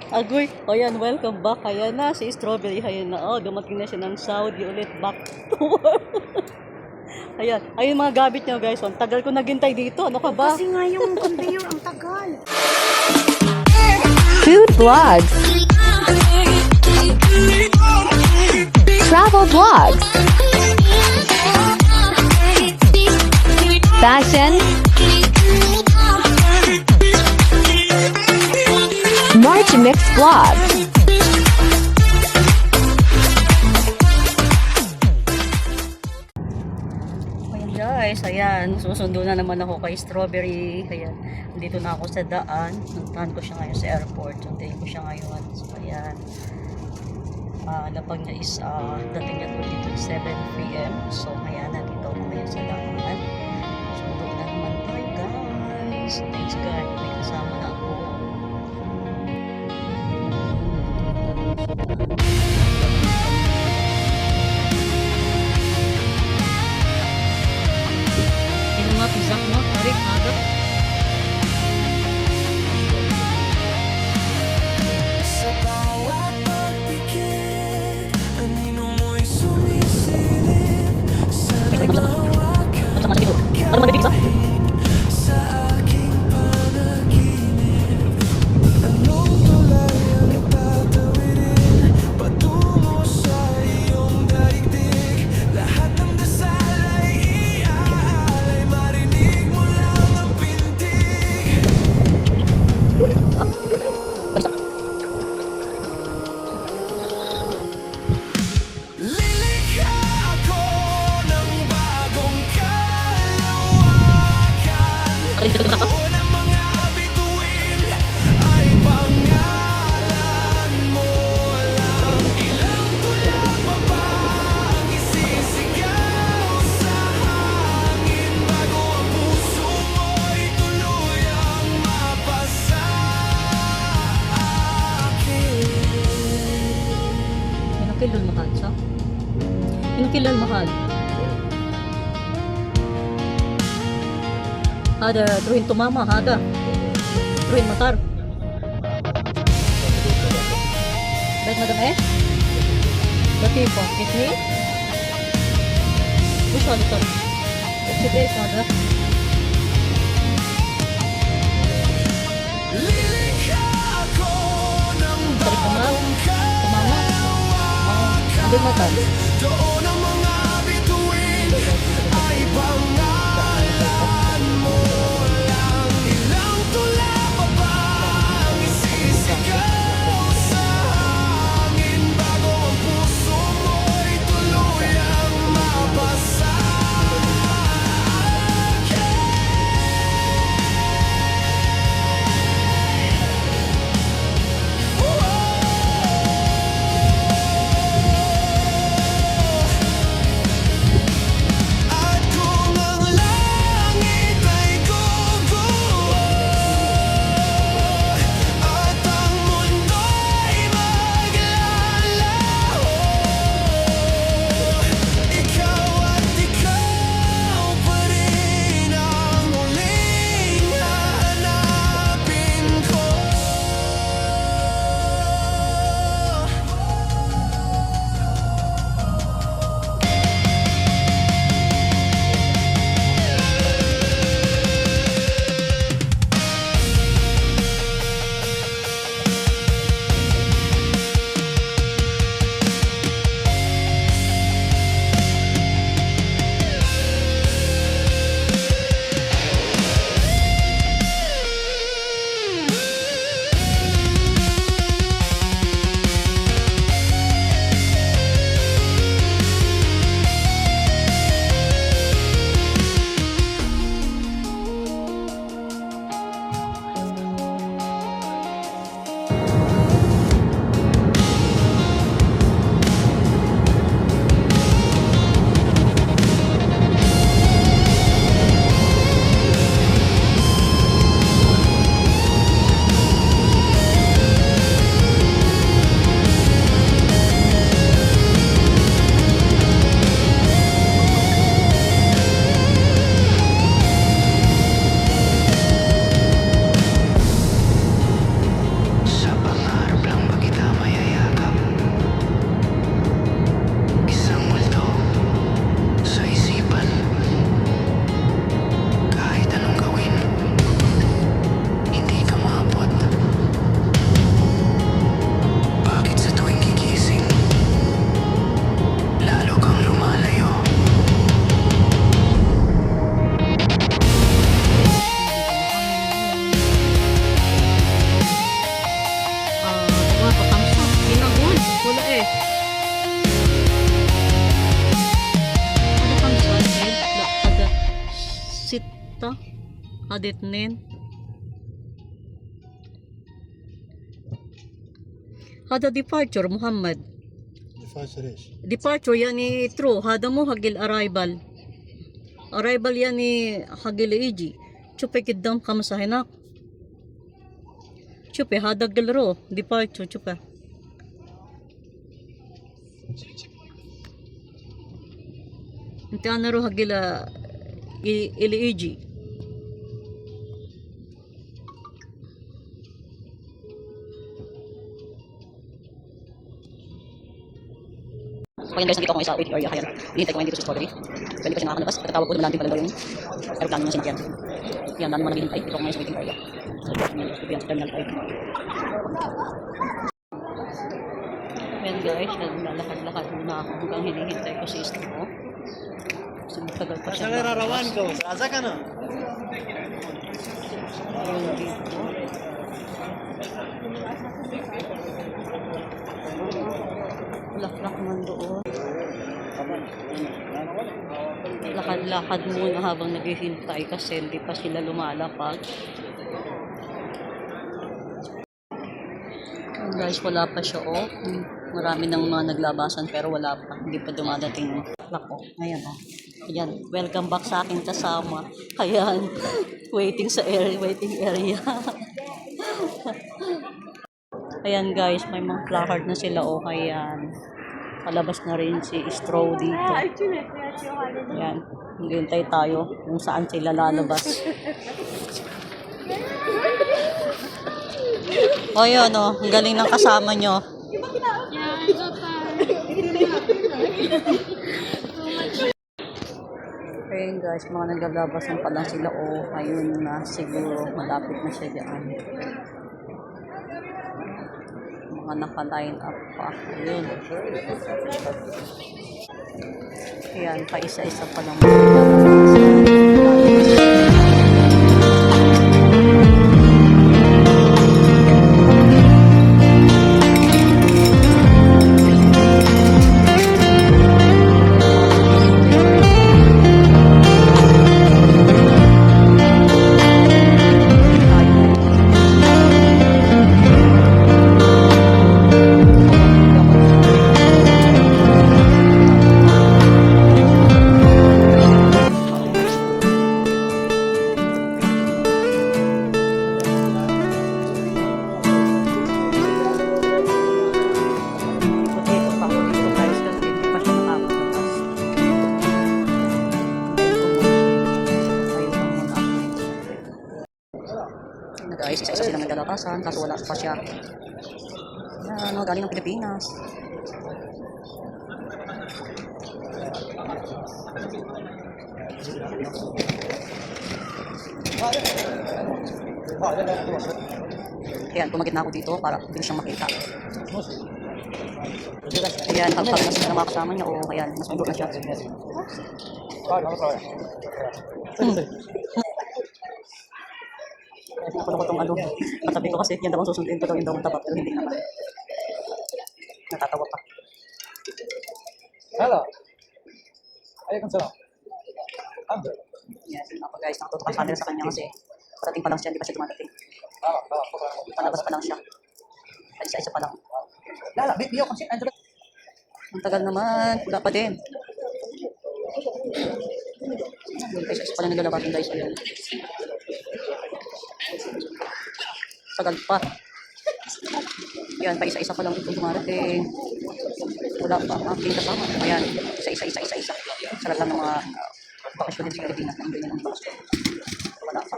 Agoy, ayan, welcome back. Ayan na, si Strawberry. Ayan na, oh, dumating na siya ng Saudi ulit. Back to work. Ayan, ayun mga gamit niyo guys. Ang tagal ko naghintay dito. Ano ka ba? Kasi nga yung conveyor ang tagal. Food vlogs, travel vlogs, fashion, March Mix vlog. Ayan guys, ayan. Susundo na naman ako kay Strawberry. Ayan, dito na ako sa daan. Nantahan ko siya ngayon sa airport. Sundayin ko siya ngayon. So, ayan. Lapag niya is dating niya dito 7 p.m. So, ayan, nandito ako ngayon sa daan. Sundo na naman tayo guys. Thanks God, may kasama na ako. Ini mga pizza mo, tarik, agad. Sa bawat pagpikit, anino mo'y sumisilip sa lawakan sa aking panaginip. Anong tulay ang tatawirin patungo sa iyong daigdig? Lahat ng dasal ay iaalay, marinig mo lang ang pintig. Lilikha ako ng bagong kalawakan. Doon ang mga bituin ay pangalan mo lang. Ilang tulak pa ba ang isisigaw sa hangin bago ang puso mo'y tuluyang mapasa akin? Ilang kilo mahal siya? Ilang kilo mahal? Ada, turuin to mama, ada. Turuin matar. Baik madam eh? Berarti po, ini? Bisa dito. Sige, ada. Lilikha ako ng Tarik ka ma'am. bagong Tumama. Hindi matar. doon ang mga bituin ay pangalan mo lang. Ilang tula pa ba ang isisigaw sa hangin bago ang puso mo'y tuluyang mabasa ta. Hadit nin. Hada departure Muhammad. Departure yani true. Hada mo hagil arrival. Arrival yani hagil iji. Chupe kidam kamasahinak. Chupe hada gilro. Departure chupe. Inti anaro hagila ili iji. Kaya guys, nandito ako sa waiting area. Kaya hinihintay ko ngayon dito sa strawberry. Pwede pa siya nakakalabas. Pagkatawag ko, dumalanting pala daw yung aeroplano niya sinakyan. Yan, dami mo naghihintay. Dito ako ngayon sa waiting area. Yan, sa terminal 5. Yan guys, naglalakad-lakad muna ako hanggang hinihintay ko si Istro ko. Kasi magtagal pa siya. Asa rarawan ko? Asa ka na? Ayun dito. Laklak man doon. Lakad-lakad muna habang naghihintay kasi hindi pa sila lumalapag. Guys, wala pa siya oh. Marami nang mga naglabasan pero wala pa. Hindi pa dumadating yung lako. Ayan oh. Ayan, welcome back sa aking kasama. Ayan, waiting area. Ayan guys, may mga placard na sila oh. Ayan. Palabas na rin si Istro dito. Ayan, hintay tayo kung saan sila lalabas. O yun o, ang galing ng kasama nyo. Ayun guys, mga naglalabasan pa lang sila o ayun na siguro malapit na siya dyan. Mga naka-line up pa. Ayun. Ayan, pa isa-isa pa lang. Guys, isa-isa silang naglalakasan kaso wala pa siya. Yan, galing ng Pilipinas. Ayan, tumagit na ako dito para hindi siyang makita. Ayan, hagpag na sila ng mga kasama niya. O, ayan, mas mabuti na siya. Ako na ko itong ano, katabi ko kasi yan daw ang susundin ko daw yung daw ang tabak pero hindi naman. Natatawa pa. Hello. Ayun sa. Yes, ako guys, nakatutok ang camera sa kanya kasi parating pa lang siya, hindi pa siya dumadating. Palabas pa lang siya. Ay, isa-isa pa lang. Lala, biyo kasi andro. Ang tagal naman, wala pa din. Isa-isa pa lang naglalabatin guys. Ayan. Tagal pa. Yan, pa isa-isa pa lang itong dumarating. Wala pa ang aking kasama. Ayan, isa-isa. Sarap lang ng mga bakasyon din sa Pilipinas. Ang ganyan ng bakasyon. Wala pa.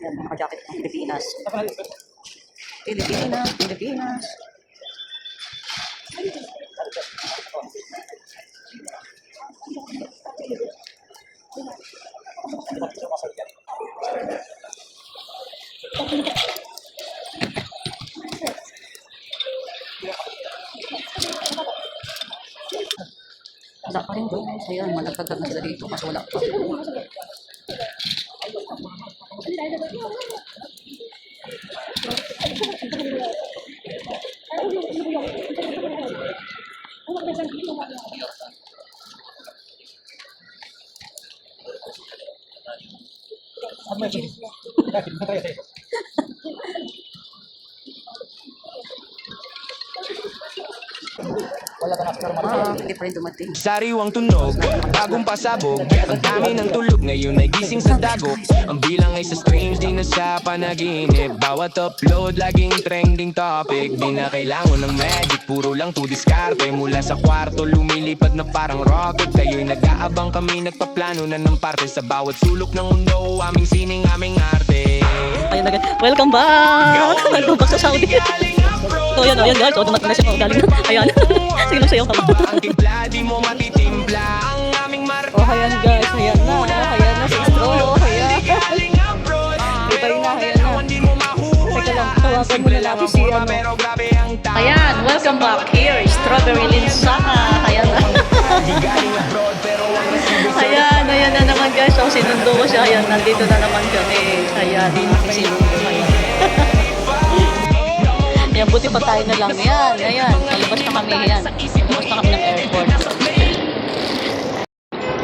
Yan, mga jacket ng Pilipinas. Pilipinas. Wala pa rin guys. Ayan, malagkagdag na sila dito kasi wala pa. Hindi pa rin dumating. Sariwang tunog, bagong pasabog. Ang dami ng tulog, ngayon ay gising sa dago. Ang bilang ay sa streams, di na sa panaginip. Bawat upload, laging trending topic. Di na kailangan ng magic, puro lang to diskarte. Mula sa kwarto, lumilipad na parang rocket. Kayo'y nag-aabang, kami nagpaplano na ng parte. Sa bawat sulok ng mundo, aming sining, aming arte. Ayun na guys. Welcome back! Welcome back sa Saudi. So ayan, ayan guys. So dumating na siya. Galing na. Ayan. Sige lang sa'yo. Ang timpla, di mo matitimpla. Ang aming marka. Oh, ayan guys. Ayan na. Ayan na si Stro. Ayan. Ibay na. Ayan na. Teka lang. Tawagan mo na natin si ano. Ayan. Welcome back here. Strawberry Linsana. Ayan na. Ayan. Ayan na naman guys. So sinundo ko siya. Ayan. Nandito na naman kami. Ayan. Sinundo. Ayan. Ayan, buti pa tayo na lang. Ayan, ayan. Nakalabas na kami. Ayan. Nakalabas na kami ng airport.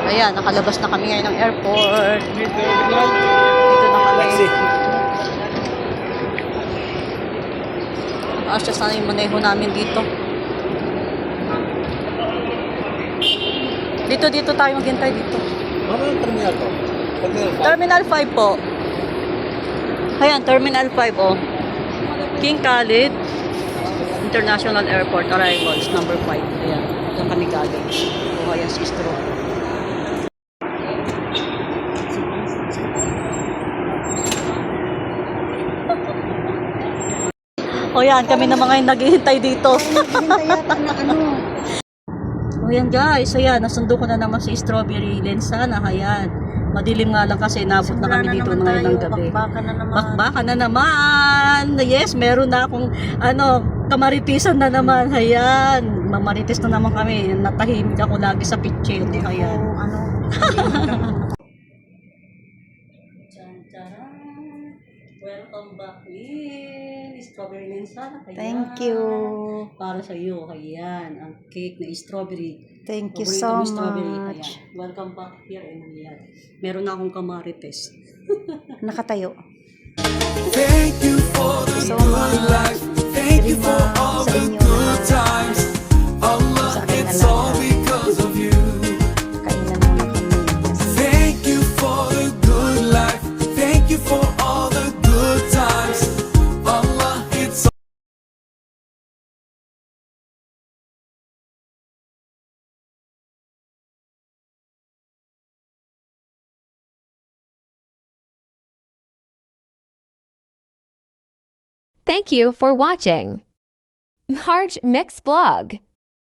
Ayan, nakalabas na kami ngayon ng airport. Dito na kami. Asya sana yung maneho namin dito. Dito tayo maghintay dito. Ano yung terminal to? Terminal 5 po. Ayan, Terminal 5 oh. King Khalid International Airport arrivals number 5. Ayan, doon kami galing. O ayan si Stro. O yan, kami na mga yung naghihintay dito. O yan guys, ayan, nasundo ko na naman si Strawberry Linsana. Ayan, madilim nga lang kasi nabot na kami dito ngayon ng gabi. Bakbakan na naman. Yes, meron na akong kamaritisan na naman. Ayan, mamaritis na naman kami. Natahimik ako lagi sa pitchin. Ayan. Welcome back in Strawberry Linsana. Thank you. Para sa iyo, ayan, ang cake na strawberry. Thank you Paborito so mo strawberry. much. Ayan. Welcome back here. Ayan. Meron na akong kamarites. Nakatayo. Thank you for the So good much. life. Thank you for all Sa the inyo good na times. Allah, sa akin it's na all lahat. because of you. Kainan muna kami kasi Thank you for the good life. Thank you for all the good times. Allah, it's Thank you for watching. Marge Mix Blog.